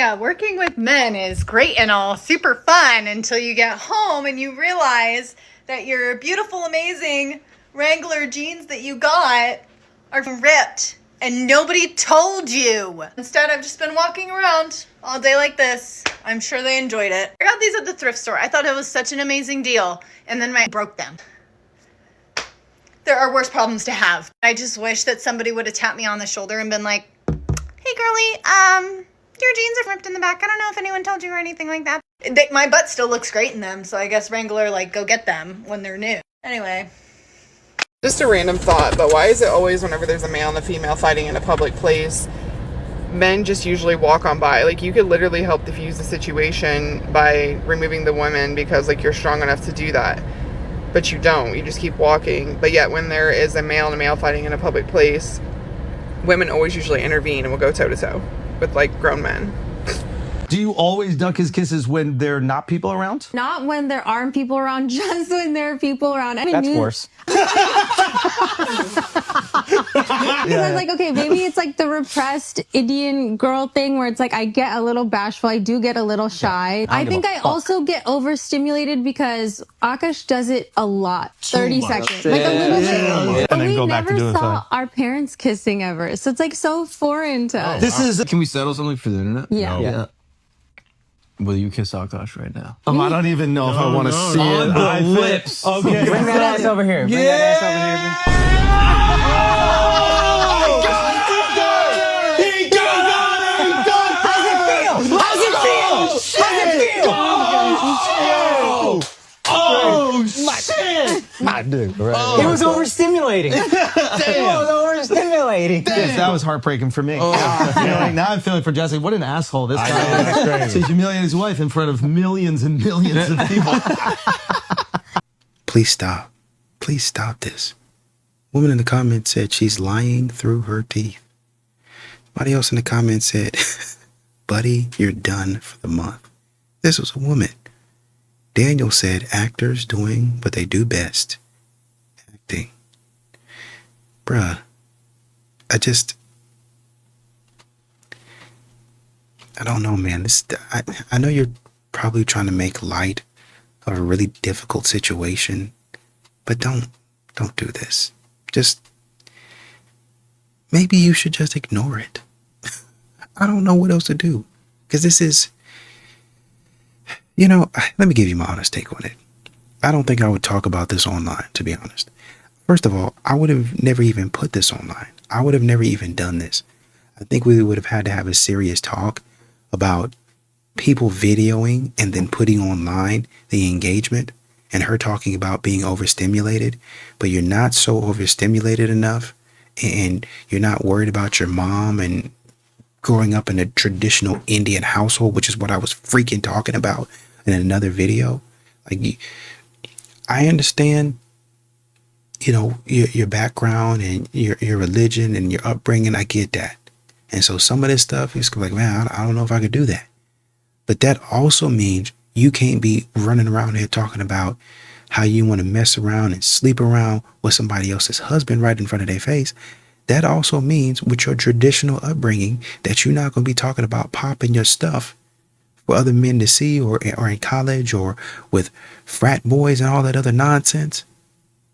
Yeah, working with men is great and all, super fun until you get home and you realize that your beautiful, amazing Wrangler jeans that you got are ripped and nobody told you. Instead, I've just been walking around all day like this. I'm sure they enjoyed it. I got these at the thrift store. I thought it was such an amazing deal. And then I broke them. There are worse problems to have. I just wish that somebody would have tapped me on the shoulder and been like, hey girly, your jeans are ripped in the back. I don't know if anyone told you or anything like that. My butt still looks great in them, so I guess Wrangler, like, go get them when they're new. Anyway. Just a random thought, but why is it always whenever there's a male and a female fighting in a public place, men just usually walk on by? Like, you could literally help diffuse the situation by removing the women because, like, you're strong enough to do that. But you don't. You just keep walking. But yet when there is a male and a male fighting in a public place, women always usually intervene and will go toe-to-toe with, like, grown men. Do you always duck his kisses when there are not people around? Not when there aren't people around, just when there are people around. I mean, that's worse. Because, like, okay, maybe it's like the repressed Indian girl thing where it's like I get a little bashful, I do get a little shy. I think I also get overstimulated because Akash does it a lot. 30 seconds. Like a little bit. But we never saw our parents kissing ever. So it's like so foreign to us. Can we settle something for the internet? Yeah. Yeah. Will you kiss Akash right now? I don't even know if I want to see it. On the lips. Okay. Bring that ass over here. Bring that ass over here. Oh, shit! My dude, right? It was overstimulating. Damn. It was overstimulating. Yes, that was heartbreaking for me. Now I'm feeling for Jesse. What an asshole this guy is to humiliate his wife in front of millions and millions of people. Please stop. Please stop this. Woman in the comments said she's lying through her teeth. Somebody else in the comments said, buddy, you're done for the month. This was a woman. Daniel said actors doing what they do best. Acting. Bruh. I don't know, man. I know you're probably trying to make light of a really difficult situation, but don't do this. Maybe you should just ignore it. I don't know what else to do. Because this is, let me give you my honest take on it. I don't think I would talk about this online, to be honest. First of all, I would have never even put this online. I would have never even done this. I think we would have had to have a serious talk about people videoing and then putting online the engagement and her talking about being overstimulated, but you're not so overstimulated enough and you're not worried about your mom and growing up in a traditional Indian household, which is what I was freaking talking about in another video. Like, I understand, your background and your religion and your upbringing. I get that. And so some of this stuff is like, man, I don't know if I could do that. But that also means you can't be running around here talking about how you want to mess around and sleep around with somebody else's husband right in front of their face. That also means with your traditional upbringing that you're not going to be talking about popping your stuff for other men to see or in college or with frat boys and all that other nonsense.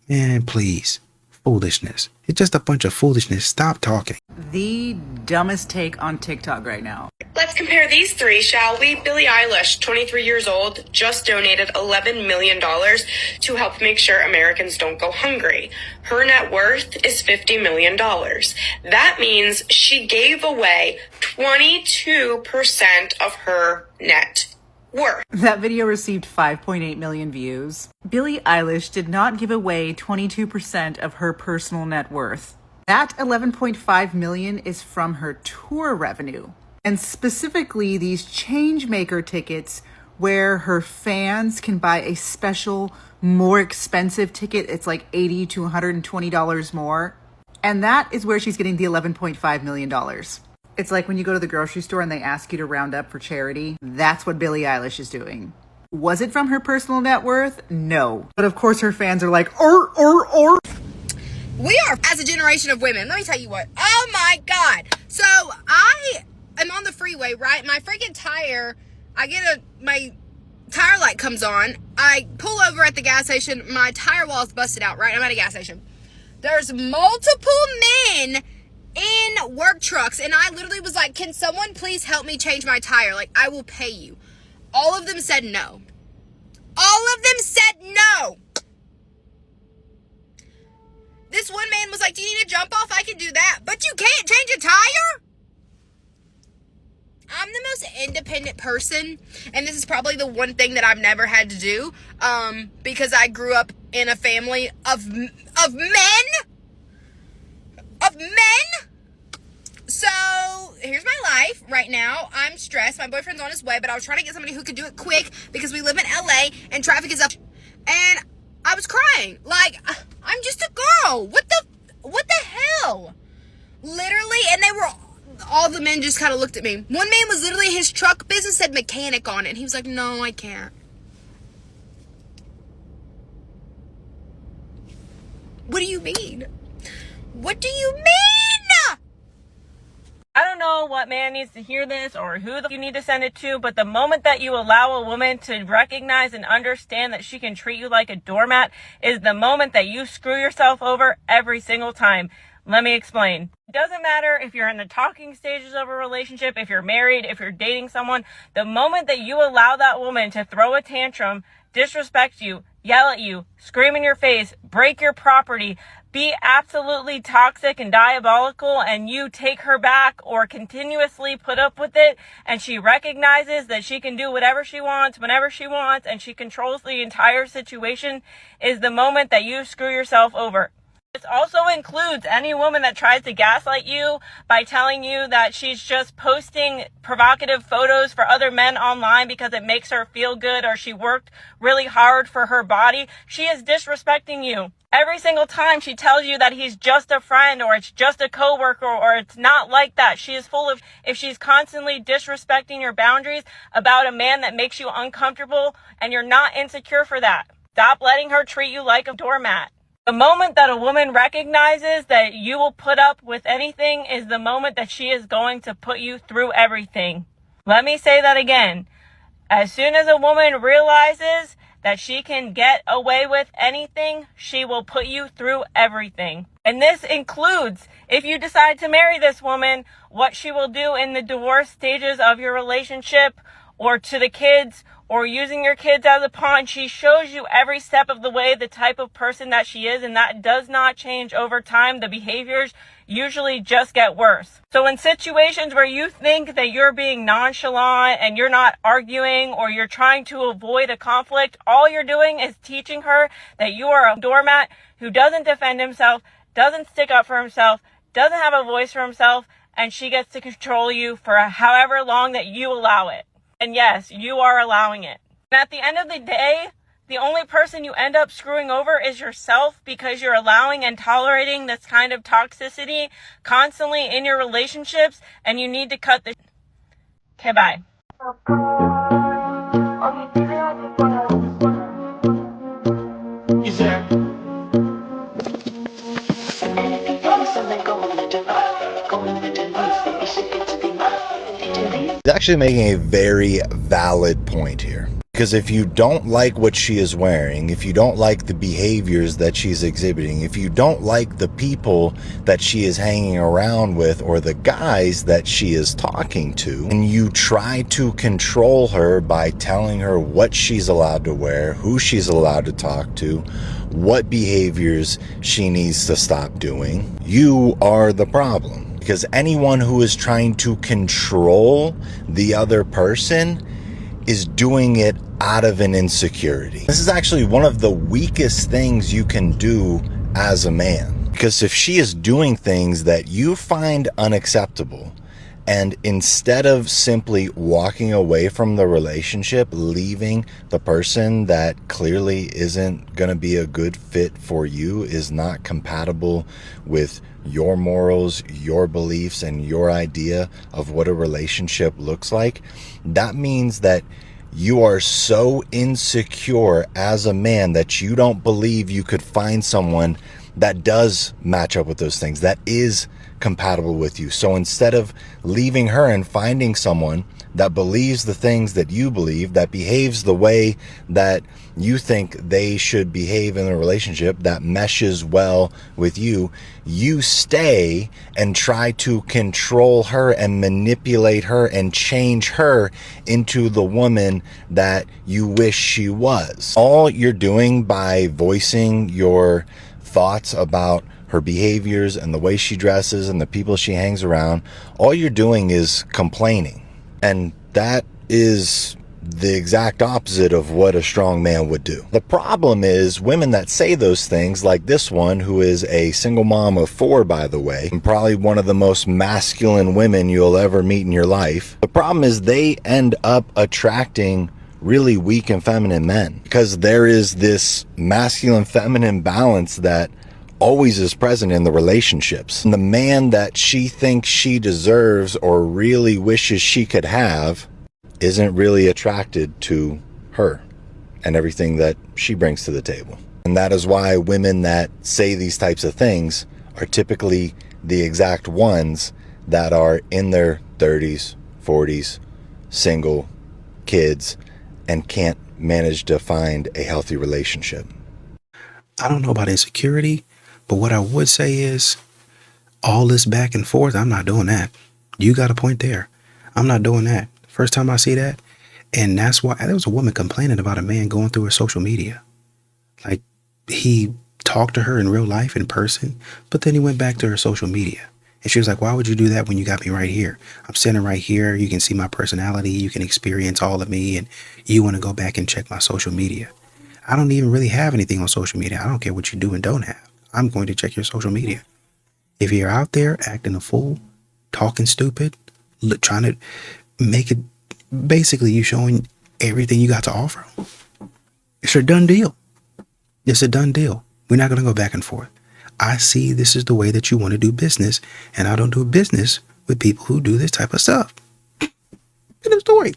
Man, please. Foolishness. It's just a bunch of foolishness. Stop talking. The dumbest take on TikTok right now. Let's compare these three, shall we? Billie Eilish, 23 years old, just donated $11 million to help make sure Americans don't go hungry. Her net worth is $50 million. That means she gave away 22% of her net worth. That video received 5.8 million views. Billie Eilish did not give away 22% of her personal net worth. That 11.5 million is from her tour revenue. And specifically these Changemaker tickets where her fans can buy a special, more expensive ticket. It's like $80 to $120 more. And that is where she's getting the $11.5 million. It's like when you go to the grocery store and they ask you to round up for charity. That's what Billie Eilish is doing. Was it from her personal net worth? No. But of course her fans are like, or. We are, as a generation of women, let me tell you what. Oh my God. So I I'm on the freeway, right? My freaking tire, my tire light comes on. I pull over at the gas station. My tire wall is busted out, right? I'm at a gas station. There's multiple men in work trucks, and I literally was like, can someone please help me change my tire? Like, I will pay you. All of them said no. All of them said no. This one man was like, do you need a jump off? I can do that. But you can't change a tire? I'm the most independent person, and this is probably the one thing that I've never had to do, because I grew up in a family of men. So, here's my life right now. I'm stressed. My boyfriend's on his way, but I was trying to get somebody who could do it quick because we live in LA and traffic is up. And I was crying. Like, I'm just a girl. What the hell? Literally, and all the men just kind of looked at me. One man was literally, his truck business said mechanic on it. And he was like, no, I can't. What do you mean? What do you mean? I don't know what man needs to hear this or who you need to send it to, but the moment that you allow a woman to recognize and understand that she can treat you like a doormat is the moment that you screw yourself over every single time. Let me explain. It doesn't matter if you're in the talking stages of a relationship, if you're married, if you're dating someone, the moment that you allow that woman to throw a tantrum, disrespect you, yell at you, scream in your face, break your property, be absolutely toxic and diabolical, and you take her back or continuously put up with it, and she recognizes that she can do whatever she wants, whenever she wants, and she controls the entire situation, is the moment that you screw yourself over. This also includes any woman that tries to gaslight you by telling you that she's just posting provocative photos for other men online because it makes her feel good or she worked really hard for her body. She is disrespecting you. Every single time she tells you that he's just a friend or it's just a coworker or it's not like that, she is full of, if she's constantly disrespecting your boundaries about a man that makes you uncomfortable and you're not insecure for that, stop letting her treat you like a doormat. The moment that a woman recognizes that you will put up with anything is the moment that she is going to put you through everything. Let me say that again. As soon as a woman realizes that she can get away with anything, she will put you through everything. And this includes, if you decide to marry this woman, what she will do in the divorce stages of your relationship or to the kids, or using your kids as a pawn. She shows you every step of the way the type of person that she is, and that does not change over time. The behaviors usually just get worse. So in situations where you think that you're being nonchalant and you're not arguing or you're trying to avoid a conflict, all you're doing is teaching her that you are a doormat who doesn't defend himself, doesn't stick up for himself, doesn't have a voice for himself, and she gets to control you for however long that you allow it. And yes, you are allowing it. And at the end of the day, the only person you end up screwing over is yourself because you're allowing and tolerating this kind of toxicity constantly in your relationships, and you need to cut the. Okay, bye. You there? He's actually making a very valid point here. Because if you don't like what she is wearing, if you don't like the behaviors that she's exhibiting, if you don't like the people that she is hanging around with or the guys that she is talking to, and you try to control her by telling her what she's allowed to wear, who she's allowed to talk to, what behaviors she needs to stop doing, you are the problem. Because anyone who is trying to control the other person is doing it out of an insecurity. This is actually one of the weakest things you can do as a man. Because if she is doing things that you find unacceptable, and instead of simply walking away from the relationship, leaving the person that clearly isn't going to be a good fit for you, is not compatible with your morals, your beliefs, and your idea of what a relationship looks like, that means that you are so insecure as a man that you don't believe you could find someone that does match up with those things, that is compatible with you. So instead of leaving her and finding someone that believes the things that you believe, that behaves the way that you think they should behave in a relationship, that meshes well with you, you stay and try to control her and manipulate her and change her into the woman that you wish she was. All you're doing by voicing your thoughts about her behaviors and the way she dresses and the people she hangs around, all you're doing is complaining. And that is the exact opposite of what a strong man would do. The problem is women that say those things, like this one, who is a single mom of 4, by the way, and probably one of the most masculine women you'll ever meet in your life. The problem is they end up attracting really weak and feminine men, because there is this masculine feminine balance that always is present in the relationships. And the man that she thinks she deserves or really wishes she could have isn't really attracted to her and everything that she brings to the table. And that is why women that say these types of things are typically the exact ones that are in their 30s, 40s, single, kids, and can't manage to find a healthy relationship. I don't know about insecurity, but what I would say is all this back and forth, I'm not doing that. You got a point there. I'm not doing that. First time I see that. And that's why there was a woman complaining about a man going through her social media. Like, he talked to her in real life, in person, but then he went back to her social media. And she was like, why would you do that when you got me right here? I'm sitting right here. You can see my personality. You can experience all of me. And you want to go back and check my social media. I don't even really have anything on social media. I don't care what you do and don't have. I'm going to check your social media. If you're out there acting a fool, talking stupid, trying to make it, basically you showing everything you got to offer. It's a done deal. It's a done deal. We're not going to go back and forth. I see this is the way that you want to do business, and I don't do business with people who do this type of stuff. End of story.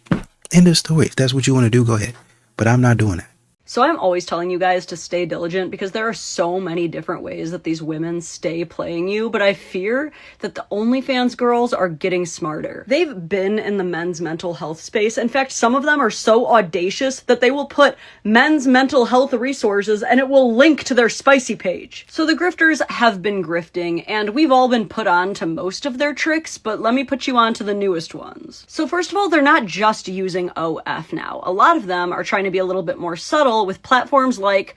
End of story. If that's what you want to do, go ahead. But I'm not doing that. So I'm always telling you guys to stay diligent because there are so many different ways that these women stay playing you, but I fear that the OnlyFans girls are getting smarter. They've been in the men's mental health space. In fact, some of them are so audacious that they will put men's mental health resources and it will link to their spicy page. So the grifters have been grifting and we've all been put on to most of their tricks, but let me put you on to the newest ones. So first of all, they're not just using OF now. A lot of them are trying to be a little bit more subtle with platforms like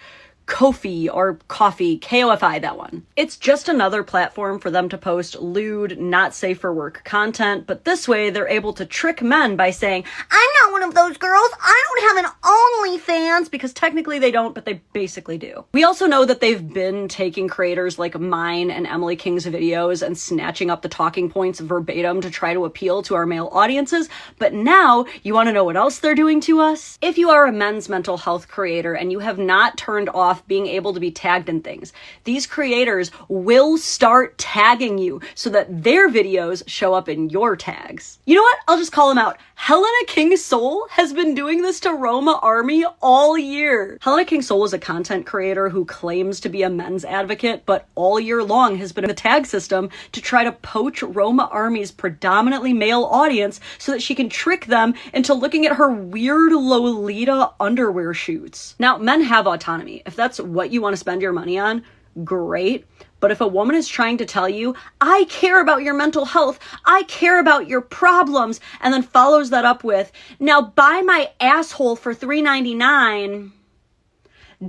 Ko-fi or Coffee, K-O-F-I, that one. It's just another platform for them to post lewd, not safe for work content, but this way they're able to trick men by saying, I'm not one of those girls, I don't have an OnlyFans, because technically they don't, but they basically do. We also know that they've been taking creators like mine and Emily King's videos and snatching up the talking points verbatim to try to appeal to our male audiences, but now, you want to know what else they're doing to us? If you are a men's mental health creator and you have not turned off being able to be tagged in things, these creators will start tagging you so that their videos show up in your tags. You know what? I'll just call them out. Helena King Soul has been doing this to Roma Army all year. Helena King Soul is a content creator who claims to be a men's advocate, but all year long has been in the tag system to try to poach Roma Army's predominantly male audience so that she can trick them into looking at her weird Lolita underwear shoots. Now, men have autonomy. If that's what you want to spend your money on, great. But if a woman is trying to tell you, I care about your mental health, I care about your problems, and then follows that up with, now buy my asshole for $3.99,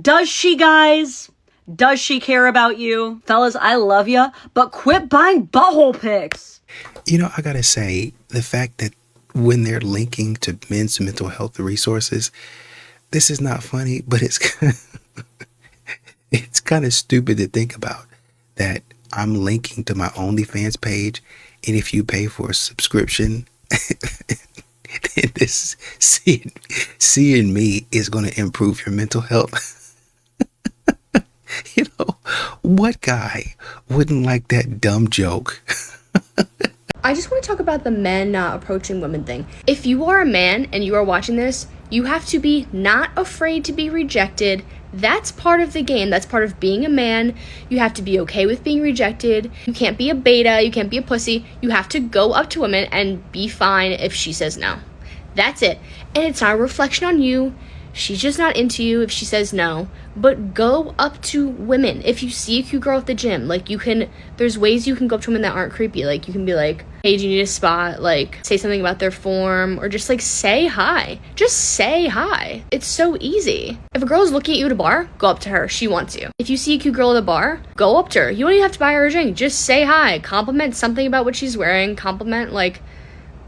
does she, guys? Does she care about you? Fellas, I love ya, but quit buying butthole pics. You know, I gotta say, the fact that when they're linking to men's mental health resources, this is not funny, but it's it's kind of stupid to think about that I'm linking to my OnlyFans page, and if you pay for a subscription, then this seeing me is going to improve your mental health. You know, what guy wouldn't like that dumb joke? I just want to talk about the men not approaching women thing. If you are a man and you are watching this, you have to be not afraid to be rejected. That's part of the game. That's part of being a man. You have to be okay with being rejected. You can't be a beta. You can't be a pussy. You have to go up to a woman and be fine if she says no. That's it. And it's not a reflection on you. She's just not into you if she says no. But go up to women. If you see a cute girl at the gym, like, there's ways you can go up to women that aren't creepy. Like, you can be like, hey, do you need a spot? Like, say something about their form, or just like say hi. Just say hi. It's so easy. If a girl's looking at you at a bar, go up to her. She wants you. If you see a cute girl at a bar, go up to her. You don't even have to buy her a drink. Just say hi. Compliment something about what she's wearing. Compliment, like,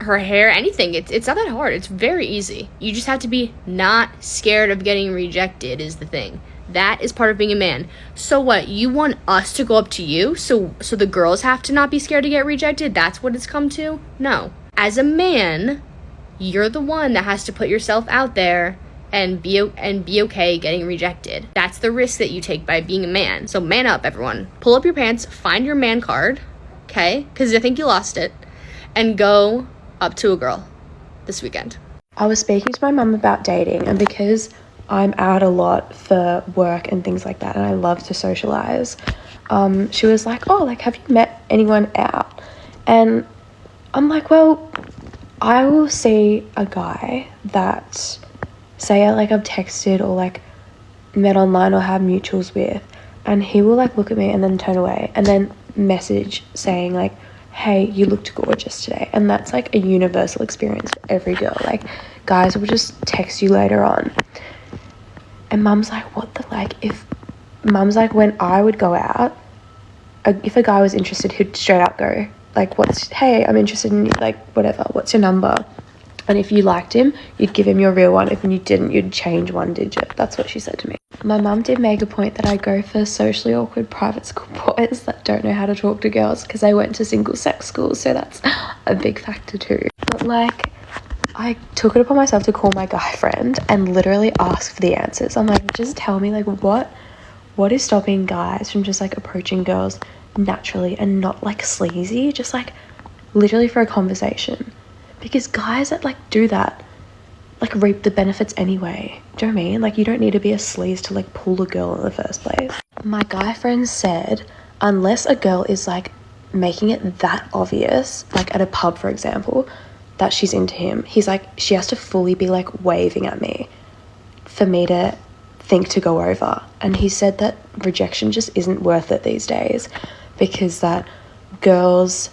her hair, anything. It's not that hard. It's very easy. You just have to be not scared of getting rejected is the thing. That is part of being a man. So what? You want us to go up to you so the girls have to not be scared to get rejected? That's what it's come to? No. As a man, you're the one that has to put yourself out there and be okay getting rejected. That's the risk that you take by being a man. So man up, everyone. Pull up your pants, find your man card, okay? Because I think you lost it. And go up to a girl this weekend. I was speaking to my mum about dating, and because I'm out a lot for work and things like that, and I love to socialize, she was like, oh, like, have you met anyone out? And I'm like, well, I will see a guy that, say, like, I've texted or like met online or have mutuals with, and he will like look at me and then turn away and then message saying like, hey, you looked gorgeous today. And that's like a universal experience for every girl. Like, guys will just text you later on. And mum's like, what the, like, mum's like, when I would go out, if a guy was interested, he'd straight up go, like, hey, I'm interested in you, like, whatever, what's your number? And if you liked him, you'd give him your real one. If you didn't, you'd change one digit. That's what she said to me. My mum did make a point that I go for socially awkward private school boys that don't know how to talk to girls because I went to single sex schools, so that's a big factor too. But like, I took it upon myself to call my guy friend and literally ask for the answers. I'm like, just tell me, like, what is stopping guys from just like approaching girls naturally and not like sleazy, just like literally for a conversation? Because guys that like do that like reap the benefits anyway. Do you know what I mean? Like, you don't need to be a sleaze to like pull a girl in the first place. My guy friend said unless a girl is like making it that obvious, like at a pub for example, that she's into him, he's like, she has to fully be like waving at me for me to think to go over. And he said that rejection just isn't worth it these days because that girls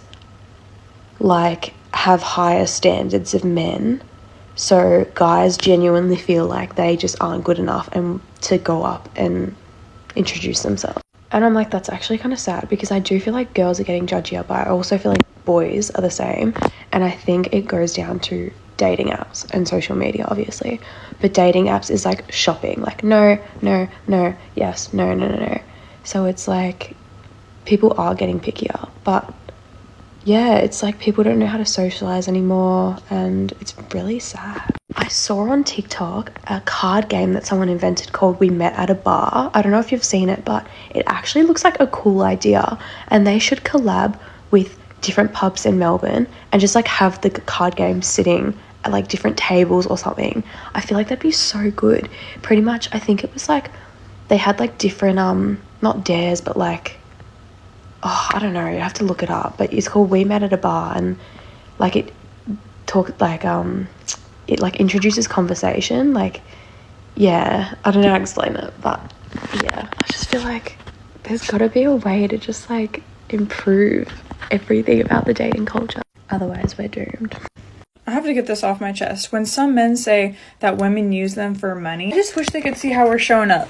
like have higher standards of men, so guys genuinely feel like they just aren't good enough and to go up and introduce themselves. And I'm like, that's actually kind of sad because I do feel like girls are getting judgier, but I also feel like boys are the same. And I think it goes down to dating apps and social media, obviously. But dating apps is like shopping, like no, yes, no. So it's like people are getting pickier, but yeah, it's like people don't know how to socialize anymore, and it's really sad. I saw on TikTok a card game that someone invented called We Met at a Bar. I don't know if you've seen it, but it actually looks like a cool idea, and they should collab with different pubs in Melbourne and just like have the card game sitting at like different tables or something. I feel like that'd be so good. Pretty much, I think it was like they had like different not dares, but like, oh, I don't know, you have to look it up, but it's called We Met at a Bar, and like it introduces conversation, like, yeah, I don't know how to explain it, but yeah, I just feel like there's got to be a way to just like improve everything about the dating culture, otherwise we're doomed. I have to get this off my chest. When some men say that women use them for money, I just wish they could see how we're showing up.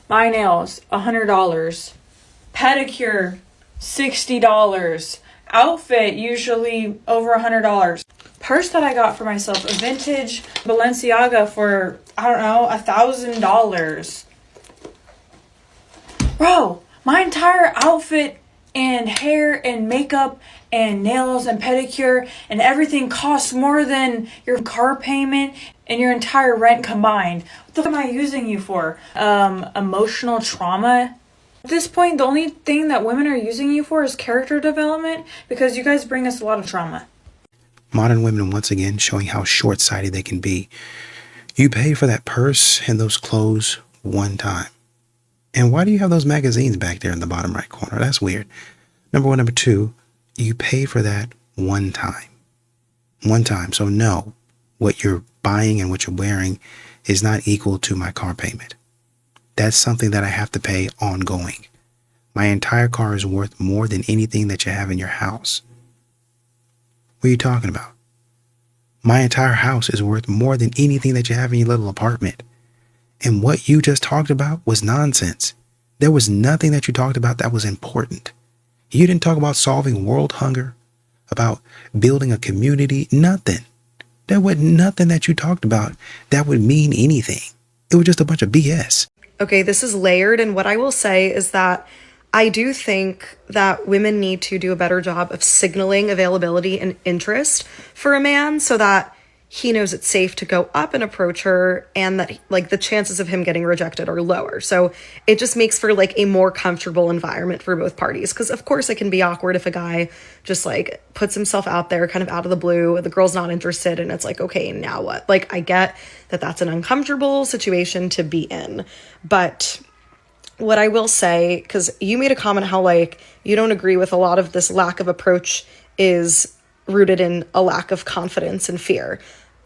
My nails, $100. Pedicure, $60. Outfit, usually over $100. Purse that I got for myself, a vintage Balenciaga for, I don't know, $1,000. Bro, my entire outfit and hair and makeup and nails and pedicure and everything costs more than your car payment and your entire rent combined. What the fuck am I using you for? Emotional trauma? At this point, the only thing that women are using you for is character development because you guys bring us a lot of trauma. Modern women once again showing how short-sighted they can be. You pay for that purse and those clothes one time. And why do you have those magazines back there in the bottom right corner? That's weird. Number one. Number two, you paid for that one time. One time. So no, what you're buying and what you're wearing is not equal to my car payment. That's something that I have to pay ongoing. My entire car is worth more than anything that you have in your house. What are you talking about? My entire house is worth more than anything that you have in your little apartment. And what you just talked about was nonsense. There was nothing that you talked about that was important. You didn't talk about solving world hunger, about building a community, nothing. There was nothing that you talked about that would mean anything. It was just a bunch of BS. Okay, this is layered, and what I will say is that I do think that women need to do a better job of signaling availability and interest for a man so that he knows it's safe to go up and approach her, and that like the chances of him getting rejected are lower. So it just makes for like a more comfortable environment for both parties. Because of course it can be awkward if a guy just like puts himself out there kind of out of the blue, the girl's not interested, and it's like, okay, now what? Like I get that that's an uncomfortable situation to be in, but what I will say, because you made a comment how like you don't agree with a lot of this lack of approach is rooted in a lack of confidence and fear.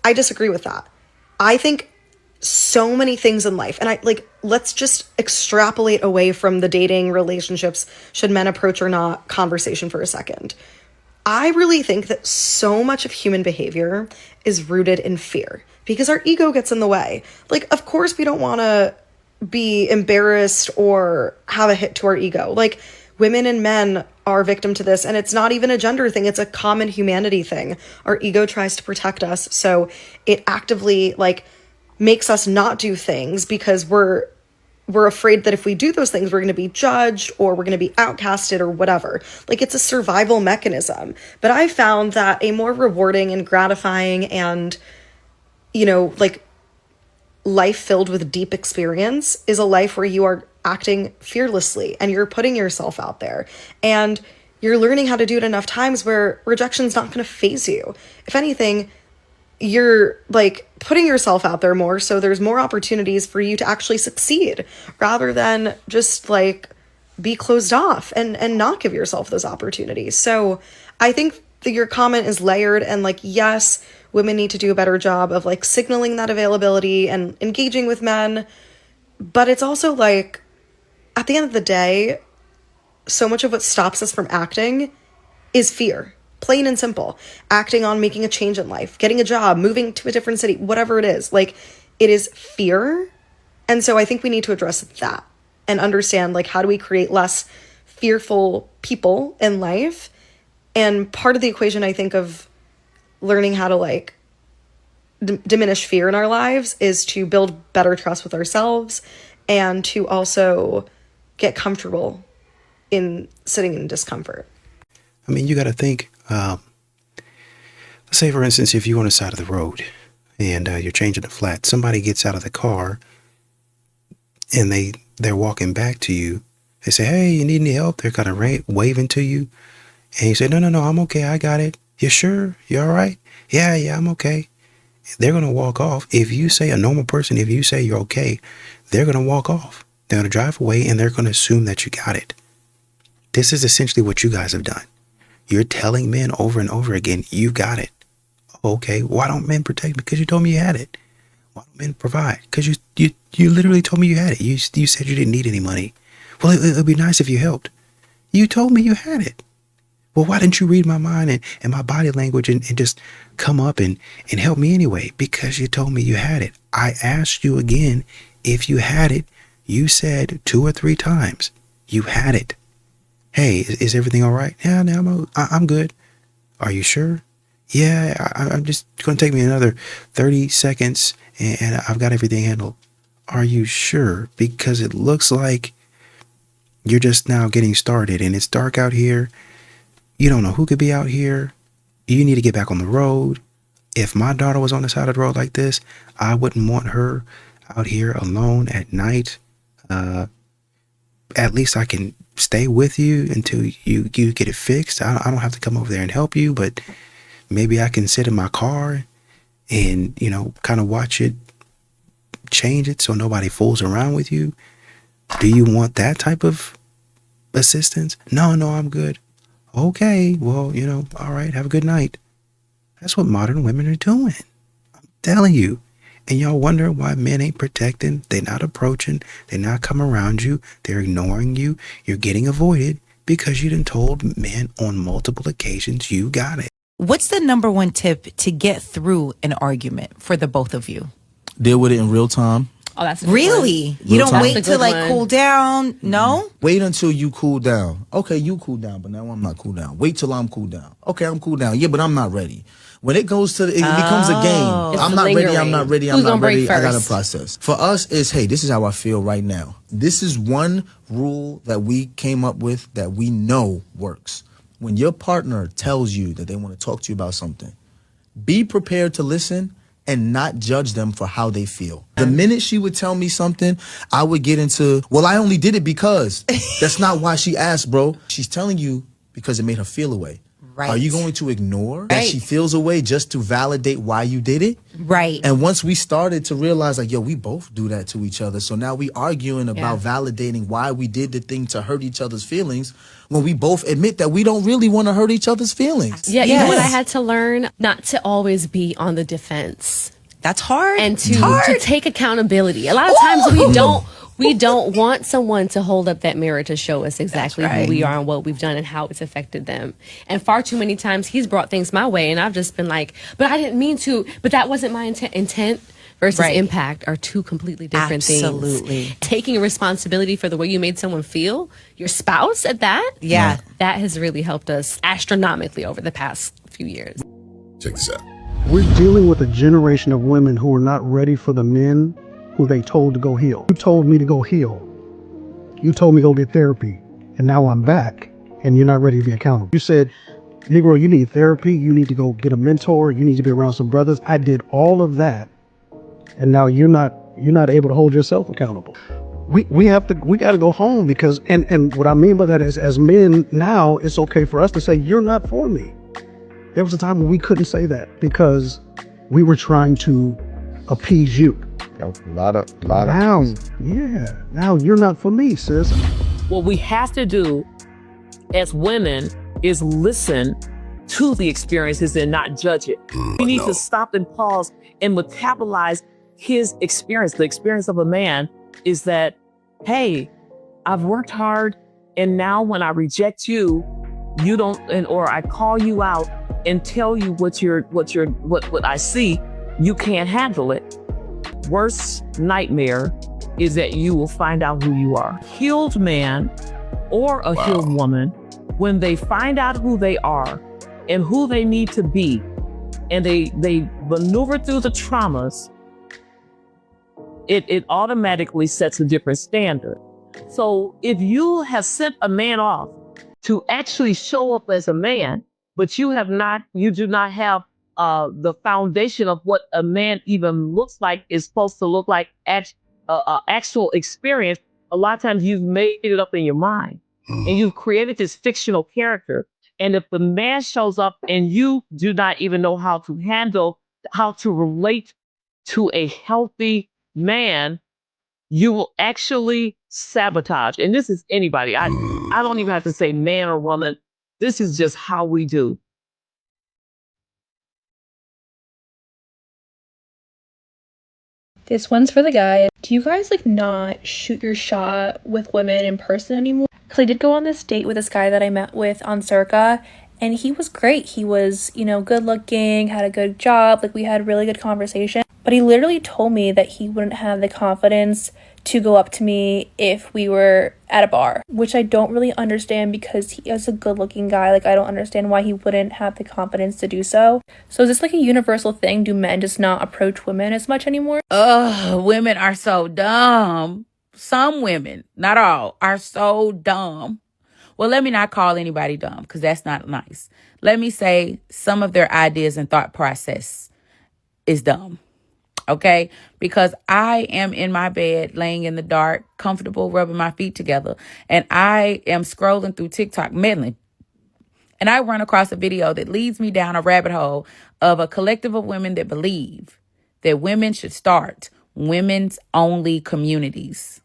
I disagree with that. I think so many things in life, and I like, let's just extrapolate away from the dating relationships, should men approach or not conversation for a second. I really think that so much of human behavior is rooted in fear because our ego gets in the way. Like, of course we don't want to be embarrassed or have a hit to our ego. Like women and men are victim to this, and it's not even a gender thing, it's a common humanity thing. Our ego tries to protect us, so it actively like makes us not do things because we're afraid that if we do those things we're going to be judged or we're going to be outcasted or whatever. Like it's a survival mechanism. But I found that a more rewarding and gratifying and, you know, like life filled with deep experience is a life where you are acting fearlessly and you're putting yourself out there and you're learning how to do it enough times where rejection's not going to faze you. If anything, you're like putting yourself out there more, so there's more opportunities for you to actually succeed rather than just like be closed off and not give yourself those opportunities. So I think that your comment is layered, and like, yes, women need to do a better job of like signaling that availability and engaging with men. But it's also like, at the end of the day, so much of what stops us from acting is fear. Plain and simple. Acting on making a change in life, getting a job, moving to a different city, whatever it is. Like, it is fear. And so I think we need to address that and understand, like, how do we create less fearful people in life? And part of the equation, I think, of learning how to like diminish fear in our lives is to build better trust with ourselves and to also get comfortable in sitting in discomfort. I mean, you got to think, let's say, for instance, if you're on the side of the road and you're changing a flat, somebody gets out of the car and they're walking back to you. They say, hey, you need any help? They're kind of waving to you. And you say, no, I'm okay. I got it. You sure? You all right? Yeah, I'm okay. They're going to walk off. If you say, a normal person, if you say you're okay, they're going to walk off. They're going to drive away and they're going to assume that you got it. This is essentially what you guys have done. You're telling men over and over again, you got it. Okay, why don't men protect me? Because you told me you had it. Why don't men provide? Because you literally told me you had it. You said you didn't need any money. Well, it would be nice if you helped. You told me you had it. Well, why didn't you read my mind and my body language and just come up and help me anyway? Because you told me you had it. I asked you again if you had it. You said 2 or 3 times you had it. Hey, is everything all right? Yeah, no, I'm good. Are you sure? Yeah, I'm just going to take me another 30 seconds and I've got everything handled. Are you sure? Because it looks like you're just now getting started and it's dark out here. You don't know who could be out here. You need to get back on the road. If my daughter was on the side of the road like this, I wouldn't want her out here alone at night. At least I can stay with you until you get it fixed. I don't have to come over there and help you, but maybe I can sit in my car and, kind of watch it change it so nobody fools around with you? Do you want that type of assistance? No, I'm good. Okay, well, all right, have a good night. That's what modern women are doing. I'm telling you. And y'all wonder why men ain't protecting. They're not approaching. They're not coming around you. They're ignoring you. You're getting avoided because you done told men on multiple occasions you got it. What's the number one tip to get through an argument for the both of you? Deal with it in real time. Oh, that's really? You don't wait to cool down? No? Wait until you cool down. Okay, you cool down, but now I'm not cool down. Wait till I'm cool down. Okay, I'm cool down. Yeah, but I'm not ready. When it goes to, it becomes a game. I'm not ready, I'm not ready, I'm not ready. I got to process. For us, it's, hey, this is how I feel right now. This is one rule that we came up with that we know works. When your partner tells you that they want to talk to you about something, be prepared to listen and not judge them for how they feel. The minute she would tell me something, I would get into, well, I only did it because. That's not why she asked, bro. She's telling you because it made her feel a way. Right. Are you going to ignore that she feels a way just to validate why you did it? Right. And once we started to realize, like, yo, we both do that to each other. So now we arguing about validating why we did the thing to hurt each other's feelings when we both admit that we don't really want to hurt each other's feelings. Yeah, you know what I had to learn? Not to always be on the defense. That's hard. And to take accountability. A lot of times we don't want someone to hold up that mirror to show us exactly who we are and what we've done and how it's affected them. And far too many times he's brought things my way and I've just been like, but I didn't mean to, but that wasn't my intent versus impact are two completely different things. Absolutely. Taking responsibility for the way you made someone feel, your spouse at that, that has really helped us astronomically over the past few years. Check this out. We're dealing with a generation of women who are not ready for the men who they told to go heal. You told me to go heal. You told me to go get therapy. And now I'm back and you're not ready to be accountable. You said, Negro, you need therapy. You need to go get a mentor. You need to be around some brothers. I did all of that. And now you're not able to hold yourself accountable. We got to go home because, and what I mean by that is as men now, it's okay for us to say, you're not for me. There was a time when we couldn't say that because we were trying to appease you. A lot of. Now you're not for me, sis. What we have to do as women is listen to the experiences and not judge it. We need to stop and pause and metabolize his experience. The experience of a man is that, hey, I've worked hard and now when I reject you, you don't, or I call you out and tell you what I see, you can't handle it. Worst nightmare is that you will find out who you are. Healed man or a healed woman, when they find out who they are and who they need to be, and they maneuver through the traumas, it automatically sets a different standard. So if you have sent a man off to actually show up as a man, but you do not have the foundation of what a man even looks like is supposed to look like actual experience, a lot of times you've made it up in your mind and you've created this fictional character. And if the man shows up and you do not even know how to relate to a healthy man, you will actually sabotage. And this is anybody. I don't even have to say man or woman. This is just how we do. This one's for the guy. Do you guys not shoot your shot with women in person anymore? Because I did go on this date with this guy that I met with on Circa, and he was great. He was, good looking, had a good job, we had really good conversation. But he literally told me that he wouldn't have the confidence to go up to me if we were at a bar, which I don't really understand because he is a good looking guy. I don't understand why he wouldn't have the confidence to do so. So is this a universal thing? Do men just not approach women as much anymore? Women are so dumb. Some women, not all, are so dumb. Well, let me not call anybody dumb because that's not nice. Let me say some of their ideas and thought process is dumb. Okay, because I am in my bed, laying in the dark, comfortable, rubbing my feet together, and I am scrolling through TikTok, meddling, and I run across a video that leads me down a rabbit hole of a collective of women that believe that women should start women's only communities.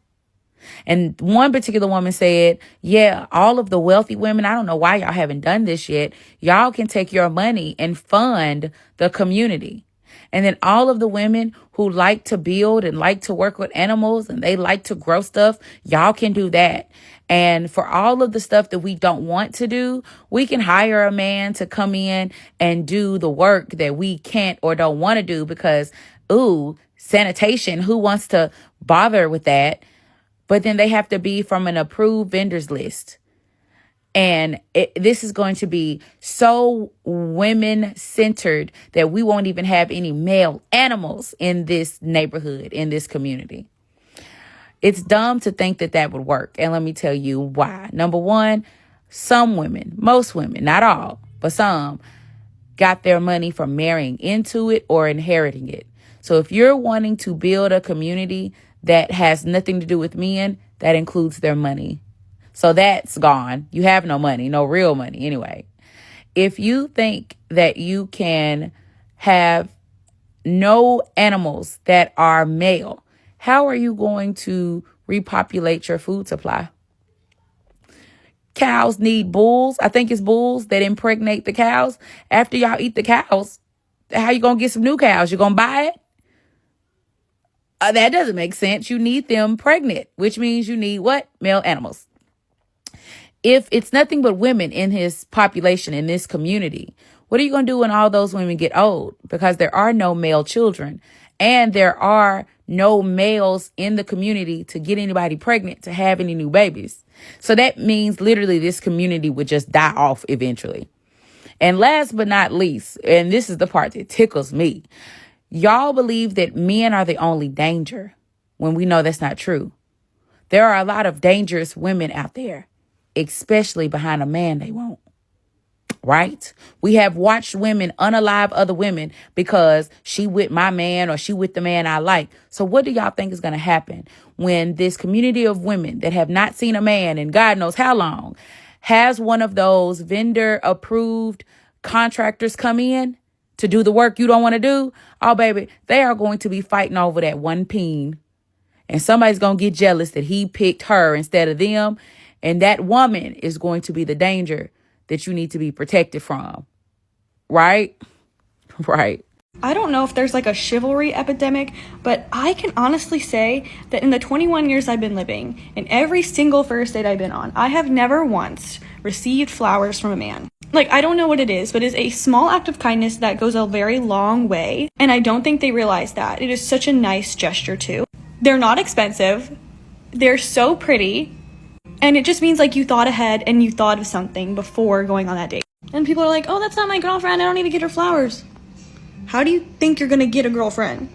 And one particular woman said, yeah, all of the wealthy women, I don't know why y'all haven't done this yet. Y'all can take your money and fund the community. And then all of the women who like to build and like to work with animals and they like to grow stuff, y'all can do that. And for all of the stuff that we don't want to do, we can hire a man to come in and do the work that we can't or don't want to do because, sanitation, who wants to bother with that? But then they have to be from an approved vendors list. And this is going to be so women-centered that we won't even have any male animals in this neighborhood, in this community. It's dumb to think that that would work. And let me tell you why. Number one, some women, most women, not all, but some, got their money from marrying into it or inheriting it. So if you're wanting to build a community that has nothing to do with men, that includes their money. So that's gone. You have no money, no real money anyway. If you think that you can have no animals that are male, how are you going to repopulate your food supply? Cows need bulls. I think it's bulls that impregnate the cows. After y'all eat the cows, how you going to get some new cows? You going to buy it? That doesn't make sense. You need them pregnant, which means you need what? Male animals. If it's nothing but women in his population, in this community, what are you going to do when all those women get old? Because there are no male children and there are no males in the community to get anybody pregnant, to have any new babies. So that means literally this community would just die off eventually. And last but not least, and this is the part that tickles me, y'all believe that men are the only danger when we know that's not true. There are a lot of dangerous women out there, especially behind a man they want. Right? We have watched women unalive other women because she with my man or she with the man I like. So what do y'all think is going to happen when this community of women that have not seen a man in God knows how long has one of those vendor approved contractors come in to do the work you don't want to do? Oh, baby, they are going to be fighting over that one peen. And somebody's going to get jealous that he picked her instead of them. And that woman is going to be the danger that you need to be protected from. Right? Right. I don't know if there's like a chivalry epidemic, but I can honestly say that in the 21 years I've been living, in every single first date I've been on, I have never once received flowers from a man. Like, I don't know what it is, but it's a small act of kindness that goes a very long way. And I don't think they realize that. It is such a nice gesture too. They're not expensive. They're so pretty. And it just means like you thought ahead and you thought of something before going on that date. And people are like, oh, that's not my girlfriend. I don't need to get her flowers. How do you think you're going to get a girlfriend?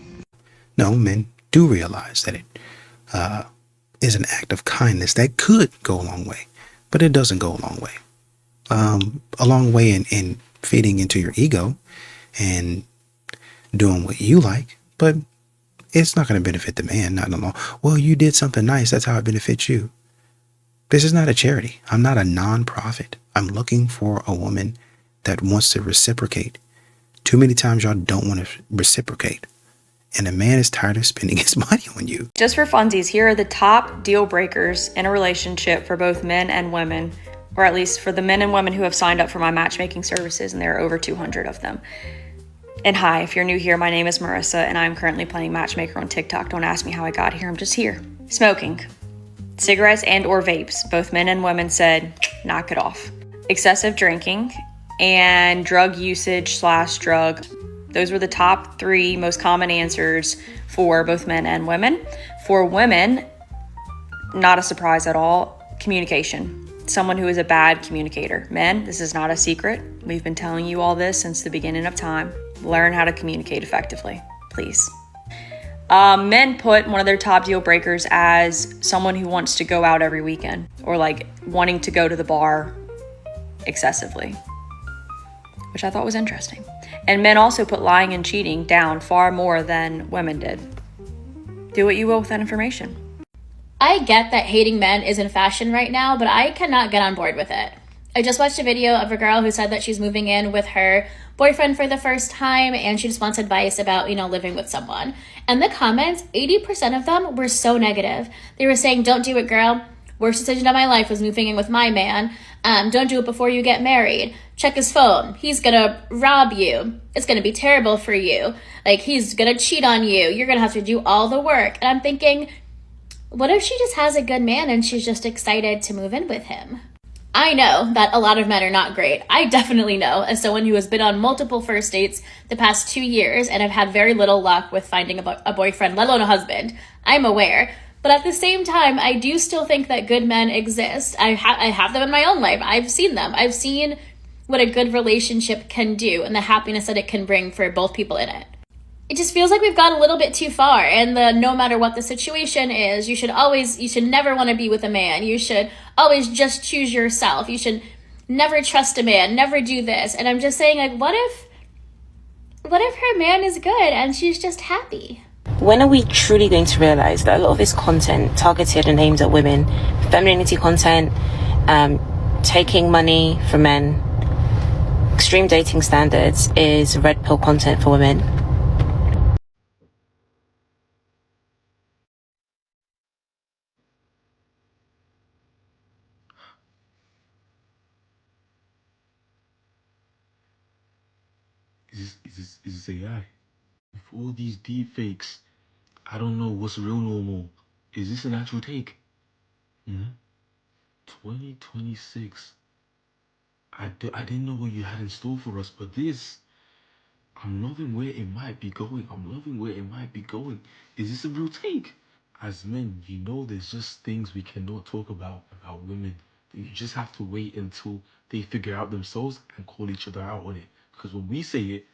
No, men do realize that it is an act of kindness that could go a long way, but it doesn't go a long way. A long way in feeding into your ego and doing what you like, but it's not going to benefit the man, not in the long. Well, you did something nice. That's how it benefits you. This is not a charity. I'm not a non-profit. I'm looking for a woman that wants to reciprocate. Too many times y'all don't want to reciprocate. And a man is tired of spending his money on you. Just for funsies, here are the top deal breakers in a relationship for both men and women, or at least for the men and women who have signed up for my matchmaking services, and there are over 200 of them. And hi, if you're new here, my name is Marissa, and I'm currently playing matchmaker on TikTok. Don't ask me how I got here, I'm just here. Smoking. Cigarettes and or vapes. Both men and women said, knock it off. Excessive drinking and drug usage / drug. Those were the top 3 most common answers for both men and women. For women, not a surprise at all, communication. Someone who is a bad communicator. Men, this is not a secret. We've been telling you all this since the beginning of time. Learn how to communicate effectively, please. Men put one of their top deal breakers as someone who wants to go out every weekend or like wanting to go to the bar excessively, which I thought was interesting. And men also put lying and cheating down far more than women did. Do what you will with that information. I get that hating men is in fashion right now, but I cannot get on board with it. I just watched a video of a girl who said that she's moving in with her boyfriend for the first time and she just wants advice about, living with someone. And the comments, 80% of them were so negative. They were saying, don't do it, girl. Worst decision of my life was moving in with my man. Don't do it before you get married. Check his phone. He's gonna rob you. It's gonna be terrible for you. Like, he's gonna cheat on you. You're gonna have to do all the work. And I'm thinking, what if she just has a good man and she's just excited to move in with him? I know that a lot of men are not great. I definitely know, as someone who has been on multiple first dates the past 2 years and have had very little luck with finding a boyfriend, let alone a husband. I'm aware. But at the same time, I do still think that good men exist. I have them in my own life. I've seen them. I've seen what a good relationship can do and the happiness that it can bring for both people in it. It just feels like we've gone a little bit too far, and no matter what the situation is, you should never want to be with a man. You should always just choose yourself. You should never trust a man, never do this. And I'm just saying, like, what if her man is good and she's just happy? When are we truly going to realize that a lot of this content targeted and aimed at women, femininity content, taking money from men, extreme dating standards, is red pill content for women? Is this AI? With all these deep fakes, I don't know what's real normal. Is this an actual take? 2026. I didn't know what you had in store for us, but this, I'm loving where it might be going. Is this a real take? As men, there's just things we cannot talk about women. You just have to wait until they figure out themselves and call each other out on it. Because when we say it,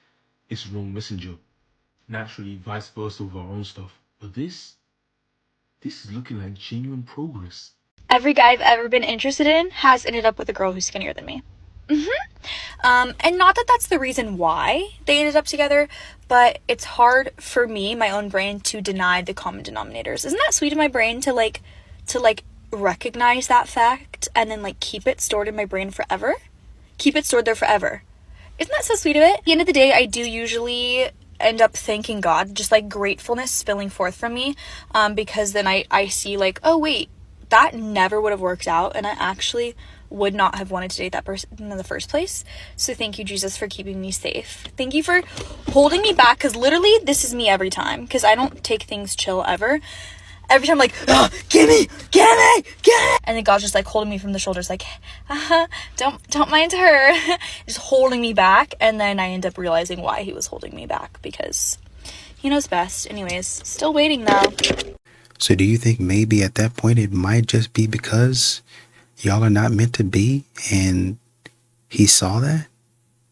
it's wrong messenger. Naturally, vice versa with our own stuff. But this is looking like genuine progress. Every guy I've ever been interested in has ended up with a girl who's skinnier than me. And not that that's the reason why they ended up together, but it's hard for me, my own brain, to deny the common denominators. Isn't that sweet of my brain to recognize that fact and then keep it stored in my brain forever? Keep it stored there forever. Isn't that so sweet of it? At the end of the day, I do usually end up thanking God, just gratefulness spilling forth from me, because then I see oh wait, that never would have worked out, and I actually would not have wanted to date that person in the first place. So thank you, Jesus, for keeping me safe. Thank you for holding me back, because literally this is me every time, because I don't take things chill ever. Every time get me, and then God's just holding me from the shoulders, don't mind her, just holding me back. And then I end up realizing why he was holding me back, because he knows best. Anyways, still waiting though. So do you think maybe at that point it might just be because y'all are not meant to be and he saw that?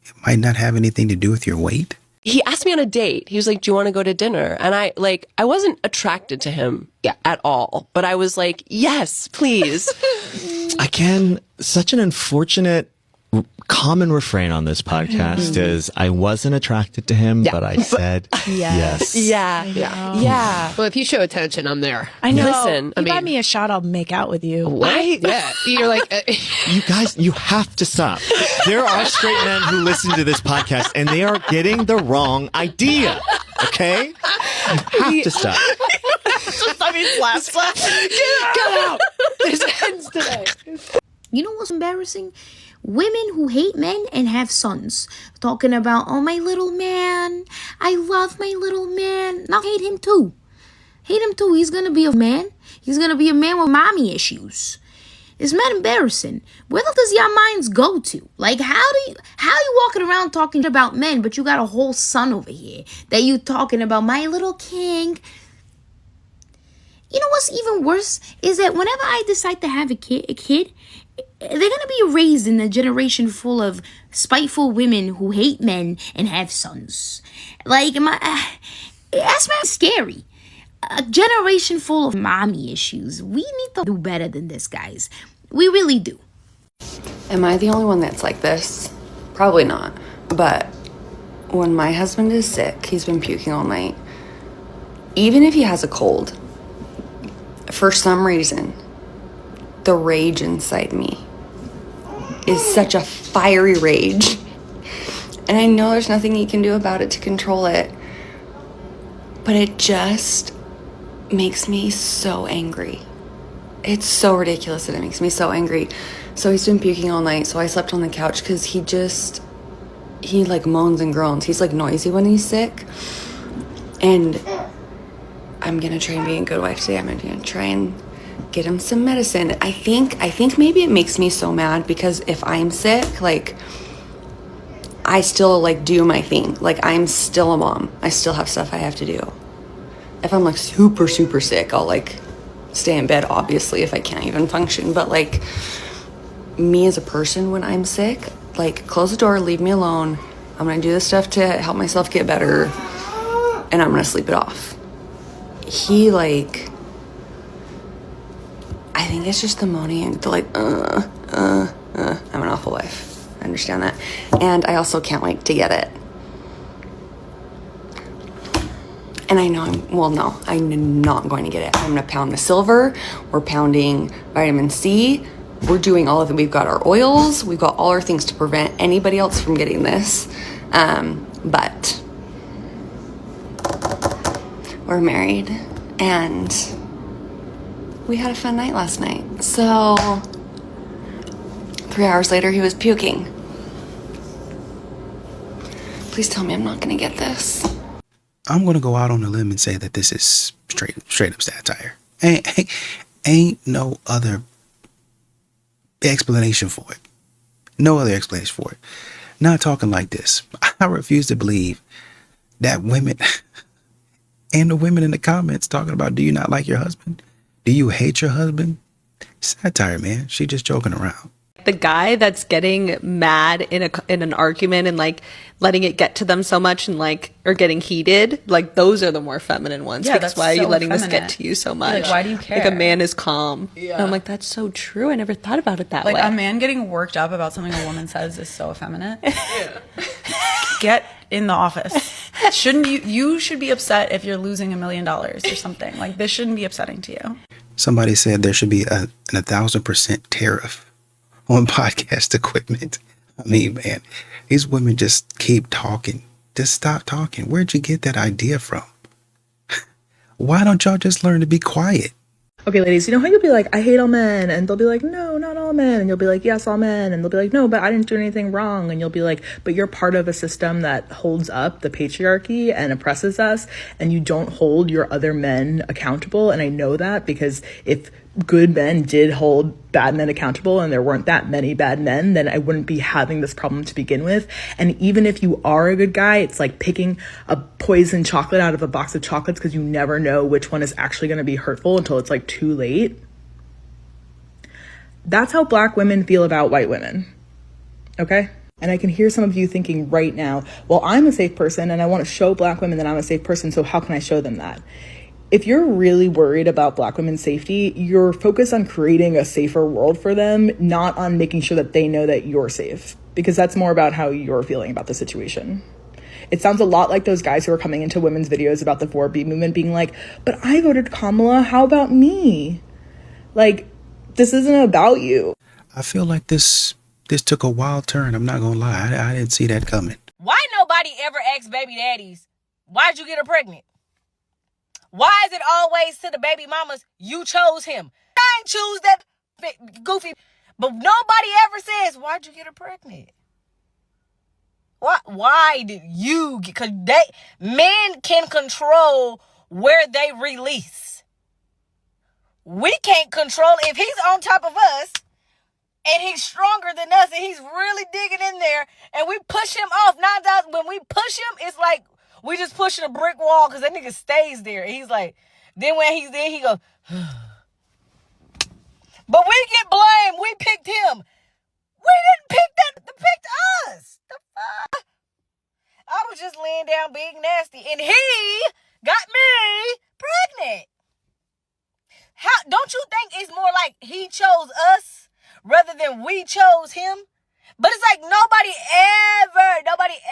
It might not have anything to do with your weight? He asked me on a date. He was like, do you want to go to dinner? And I wasn't attracted to him at all, but I was like, yes, please. Such an unfortunate common refrain on this podcast is I wasn't attracted to him, but I said yes. Yeah. Well, if you show attention, I'm there. I know. Listen, you buy me a shot, I'll make out with you. What? Yeah. You're like, You guys, you have to stop. There are straight men who listen to this podcast and they are getting the wrong idea. Okay? You have to stop. Slap. Get out. There's ends today. You know what's embarrassing? Women who hate men and have sons. Talking about, oh, my little man. I love my little man. Now hate him too. He's going to be a man. He's going to be a man with mommy issues. It's not embarrassing. Where the does your minds go to? How you walking around talking about men, but you got a whole son over here that you talking about, my little king. You know what's even worse is that whenever I decide to have a kid, they're going to be raised in a generation full of spiteful women who hate men and have sons. That's scary. A generation full of mommy issues. We need to do better than this, guys. We really do. Am I the only one that's like this? Probably not. But when my husband is sick, he's been puking all night. Even if he has a cold, for some reason, the rage inside me is such a fiery rage. And I know there's nothing you can do about it to control it. But it just makes me so angry. It's so ridiculous that it makes me so angry. So he's been puking all night, so I slept on the couch because he like moans and groans. He's like noisy when he's sick. And I'm gonna try and be a good wife today. I'm gonna try and get him some medicine. I think maybe it makes me so mad because if I'm sick, like, I still like do my thing. Like, I'm still a mom. I still have stuff I have to do. If I'm like super, super sick, I'll like stay in bed, obviously, if I can't even function. But like, me as a person, when I'm sick, like, close the door, leave me alone. I'm gonna do this stuff to help myself get better, and I'm gonna sleep it off. He like, I think it's just the moaning and the like, I'm an awful wife. I understand that. And I also can't wait to get it. And I know I'm not going to get it. I'm going to pound the silver. We're pounding vitamin C. We're doing all of it. We've got our oils. We've got all our things to prevent anybody else from getting this. But we're married and we had a fun night last night. So 3 hours later, he was puking. Please tell me I'm not going to get this. I'm going to go out on a limb and say that this is straight up satire. Ain't no other explanation for it. No other explanation for it. Not talking like this. I refuse to believe that women and the women in the comments talking about, do you not like your husband? Do you hate your husband? Satire, man. She just joking around. The guy that's getting mad in an argument and like letting it get to them so much and like, or getting heated, like those are the more feminine ones. Yeah, because that's why are you so letting effeminate. this get to you so much? Like, why do you care? Like, a man is calm. Yeah. And I'm like, that's so true. I never thought about it that Like, way. a man getting worked up about something a woman says is so effeminate. Get in the office. Shouldn't you should be upset if you're losing $1 million or something. Like, this shouldn't be upsetting to you. Somebody said there should be an 1,000% tariff on podcast equipment. I mean, man, these women just keep talking. Just stop talking. Where'd you get that idea from? Why don't y'all just learn to be quiet? Okay, ladies, you know how you'll be like, I hate all men, and they'll be like, no, not all men, and you'll be like, yes, all men, and they'll be like, no, but I didn't do anything wrong, and you'll be like, but you're part of a system that holds up the patriarchy and oppresses us, and you don't hold your other men accountable, and I know that because if good men did hold bad men accountable and there weren't that many bad men, then I wouldn't be having this problem to begin with. And even if you are a good guy, it's like picking a poison chocolate out of a box of chocolates because you never know which one is actually going to be hurtful until it's like too late. That's how Black women feel about white women. Okay? And I can hear some of you thinking right now, well, I'm a safe person and I want to show Black women that I'm a safe person, so how can I show them that? If you're really worried about Black women's safety, you're focused on creating a safer world for them, not on making sure that they know that you're safe, because that's more about how you're feeling about the situation. It sounds a lot like those guys who are coming into women's videos about the 4B movement being like, but I voted Kamala, how about me? Like, this isn't about you. I feel like this took a wild turn. I'm not gonna lie. I didn't see that coming. Why nobody ever asked baby daddies, why'd you get her pregnant? Why is it always to the baby mamas, you chose him? I ain't choose that goofy. But nobody ever says, why'd you get her pregnant? Why did you? Because men can control where they release. We can't control if he's on top of us and he's stronger than us and he's really digging in there and we push him off. 9 times when we push him, it's like we just pushing a brick wall because that nigga stays there. He's like, then when he's there, he goes, but we get blamed. We picked him. We didn't pick that. They picked us. The fuck? I was just laying down being nasty and he got me pregnant. How don't you think it's more like he chose us rather than we chose him? But it's like nobody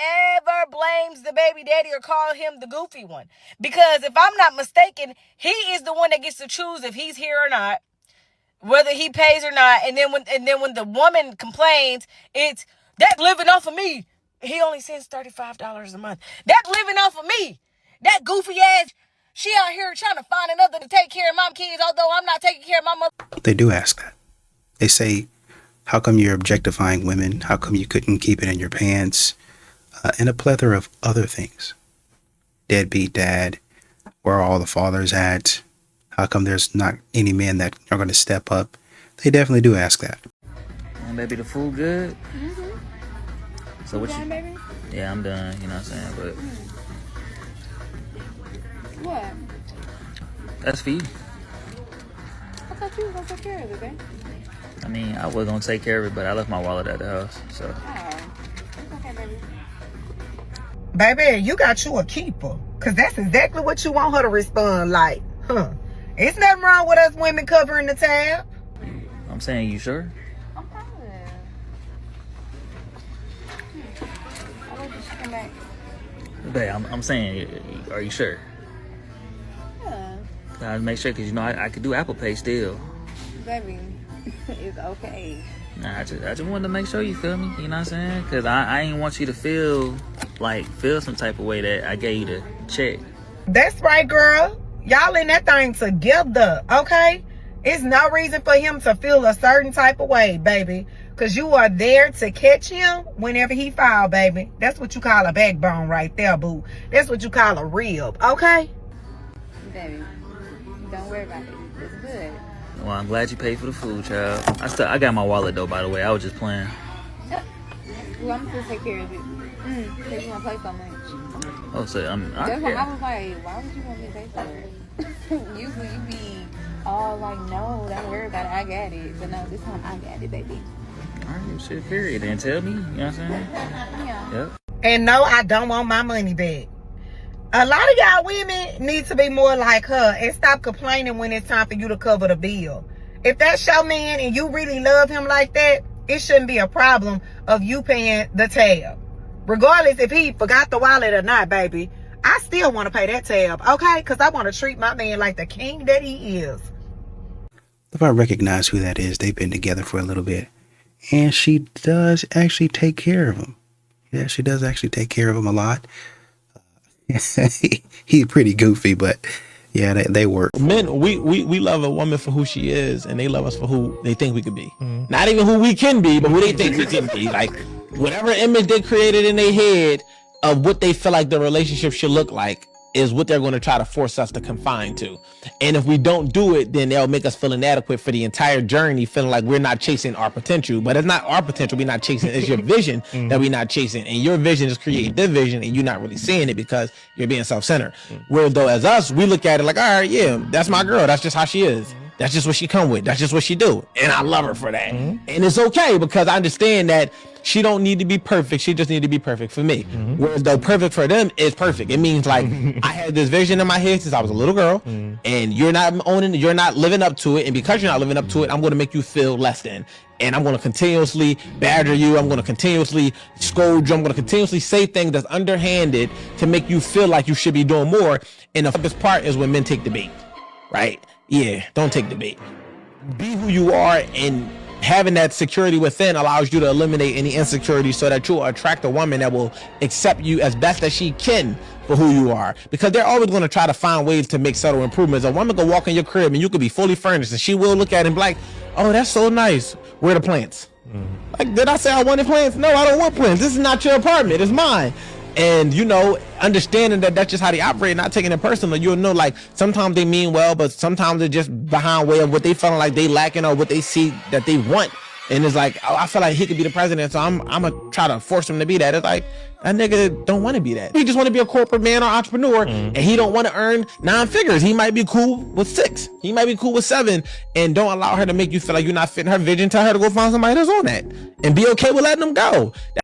ever blames the baby daddy or call him the goofy one. Because if I'm not mistaken, he is the one that gets to choose if he's here or not. whether he pays or not. And then when the woman complains, it's that living off of me. He only sends $35 a month. That living off of me. That goofy ass. She out here trying to find another to take care of my kids, although I'm not taking care of my mother. They do ask that. They say, how come you're objectifying women? How come you couldn't keep it in your pants? And a plethora of other things. Deadbeat dad. Where are all the fathers at? How come there's not any men that are going to step up? They definitely do ask that. And baby, the food good? Mm-hmm. So what done, you... baby? Yeah, I'm done, you know what I'm saying? But What? that's for you. I thought you were gonna take care of it, babe. I mean, I was gonna take care of it, but I left my wallet at the house, so. Oh, it's okay, baby. Baby, you got you a keeper. Because that's exactly what you want her to respond like. Huh. It's nothing wrong with us women covering the tab. I'm saying, you sure? I'm positive. I'll let you come back. Babe, I'm saying, are you sure? Yeah. I make sure, because you know I could do Apple Pay still. Baby, it's okay. Nah, I just wanted to make sure you feel me, you know what I'm saying? Because I ain't want you to feel some type of way that I gave you the check. That's right, girl. Y'all in that thing together, okay? It's no reason for him to feel a certain type of way, baby. Because you are there to catch him whenever he fall, baby. That's what you call a backbone right there, boo. That's what you call a rib, okay? Baby, don't worry about it. It's good. Well, I'm glad you paid for the food, child. I got my wallet, though, by the way. I was just playing. Well, I'm going to take care of it. Because you want to play so much. Oh, so That's why I was like, why would you want me to pay for it? Usually you be all like, no, don't worry about it. I got it. But no, this time I got it, baby. All right, shit, period. Then tell me, you know what I'm saying? Yeah. Yep. And no, I don't want my money back. A lot of y'all women need to be more like her and stop complaining when it's time for you to cover the bill. If that's your man and you really love him like that, it shouldn't be a problem of you paying the tab. Regardless if he forgot the wallet or not, baby, I still want to pay that tab, okay? Because I want to treat my man like the king that he is. If I recognize who that is, they've been together for a little bit. And she does actually take care of him. Yeah, she does actually take care of him a lot. He's pretty goofy, but yeah, they work. Men, we love a woman for who she is, and they love us for who they think we could be. Not even who we can be, but who they think we can be. Like, whatever image they created in their head of what they feel like the relationship should look like is what they're going to try to force us to confine to. And if we don't do it, then they'll make us feel inadequate for the entire journey, feeling like we're not chasing our potential. But it's not our potential we're not chasing, it's your vision that we're not chasing. And your vision is creating their vision, and you're not really seeing it because you're being self-centered. Whereas though as us, we look at it like, all right, yeah, that's my girl. That's just how she is. That's just what she come with. That's just what she do. And I love her for that. And it's okay because I understand that she don't need to be perfect. She just need to be perfect for me. Whereas though perfect for them is perfect. It means like I had this vision in my head since I was a little girl, and you're not owning it, you're not living up to it. And because you're not living up to it, I'm going to make you feel less than. And I'm going to continuously badger you. I'm going to continuously scold you. I'm going to continuously say things that's underhanded to make you feel like you should be doing more. And the fuckest part is when men take the bait, right? Yeah, don't take the bait. Be who you are, and having that security within allows you to eliminate any insecurity so that you'll attract a woman that will accept you as best as she can for who you are. Because they're always going to try to find ways to make subtle improvements. A woman can walk in your crib and you could be fully furnished, and she will look at it and be like, oh, that's so nice. Where are the plants? Like, did I say I wanted plants? No, I don't want plants. This is not your apartment. It's mine. And, you know, understanding that that's just how they operate, not taking it personally, you'll know, like, sometimes they mean well, but sometimes they're just behind way of what they feel like they lacking or what they see that they want. And it's like, oh, I feel like he could be the president, so I'm going to try to force him to be that. It's like, that nigga don't want to be that. He just want to be a corporate man or entrepreneur, and he don't want to earn 9 figures. He might be cool with 6. He might be cool with 7. And don't allow her to make you feel like you're not fitting her vision. Tell her to go find somebody that's on that. And be okay with letting them go.